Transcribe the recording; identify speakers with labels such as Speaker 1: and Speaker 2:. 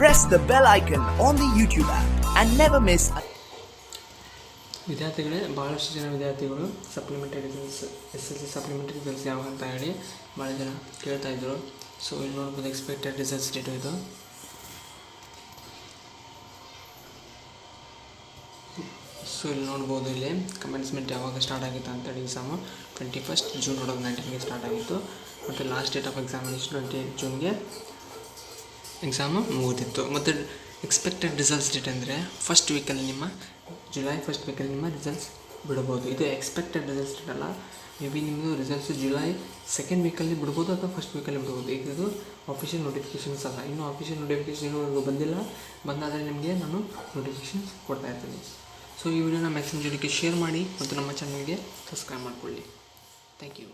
Speaker 1: press the bell icon on the YouTube app and never miss a
Speaker 2: ವಿದ್ಯಾರ್ಥಿಗಳೇ, ಭಾಳಷ್ಟು ಜನ ವಿದ್ಯಾರ್ಥಿಗಳು supplementary results SSLC supplementary results ಯಾವಾಗ ಅಂತ ಹೇಳಿ ಭಾಳ ಜನ ಕೇಳ್ತಾಯಿದ್ರು. ಸೊ ಇಲ್ಲಿ ನೋಡ್ಬೋದು ಎಕ್ಸ್ಪೆಕ್ಟೆಡ್ ರಿಸಲ್ಟ್ಸ್ ಡೇಟ್ ಇದು. ಸೊ ಇಲ್ಲಿ ನೋಡ್ಬೋದು ಇಲ್ಲಿ ಕಮೆನ್ಸ್ಮೆಂಟ್ ಯಾವಾಗ ಸ್ಟಾರ್ಟ್ ಆಗಿತ್ತು ಅಂತೇಳಿ ಎಕ್ಸಾಮು 21 ಜೂನ್ 2019 ಸ್ಟಾರ್ಟ್ ಆಗಿತ್ತು. ಮತ್ತು ಲಾಸ್ಟ್ ಡೇಟ್ ಆಫ್ ಎಕ್ಸಾಮಿನೇಷನ್ 28 ಜೂನ್ಗೆ ಎಕ್ಸಾಮು ಮುಗಿದಿತ್ತು. ಮತ್ತು ಎಕ್ಸ್ಪೆಕ್ಟೆಡ್ ರಿಸಲ್ಟ್ಸ್ ಡೇಟ್ ಅಂದರೆ ಫಸ್ಟ್ ವೀಕಲ್ಲಿ ಜುಲೈ ಫಸ್ಟ್ ವೀಕಲ್ಲಿ ನಿಮ್ಮ ರಿಸಲ್ಟ್ಸ್ ಬಿಡ್ಬೋದು. ಇದು ಎಕ್ಸ್ಪೆಕ್ಟೆಡ್ ರಿಸಲ್ಟ್ಸ್ ಡೇಟ್ ಅಲ್ಲ. ಮೇ ಬಿ ನಿಮ್ಮದು ರಿಸಲ್ಟ್ಸು ಜುಲೈ ಸೆಕೆಂಡ್ ವೀಕಲ್ಲಿ ಬಿಡ್ಬೋದು ಅಥವಾ ಫಸ್ಟ್ ವೀಕಲ್ಲಿ ಬಿಡ್ಬೋದು. ಈಗ ಇದು ಆಫಿಷಿಯಲ್ ನೋಟಿಫಿಕೇಷನ್ಸ್ ಅಲ್ಲ. ಇನ್ನೂ ಆಫಿಷಿಯಲ್ ನೋಟಿಫಿಕೇಷನ್ ಇನ್ನೂ ಬಂದಿಲ್ಲ. ಬಂದಾದರೆ ನಿಮಗೆ ನಾನು ನೋಟಿಫಿಕೇಷನ್ಸ್ ಕೊಡ್ತಾ ಇರ್ತೀನಿ. ಸೊ ಈ ವಿಡಿಯೋನ ಮ್ಯಾಕ್ಸಿಮಮ್ ಜನಕ್ಕೆ ಶೇರ್ ಮಾಡಿ ಮತ್ತು ನಮ್ಮ ಚಾನಲ್ಗೆ ಸಬ್ಸ್ಕ್ರೈಬ್ ಮಾಡಿಕೊಳ್ಳಿ. Thank you.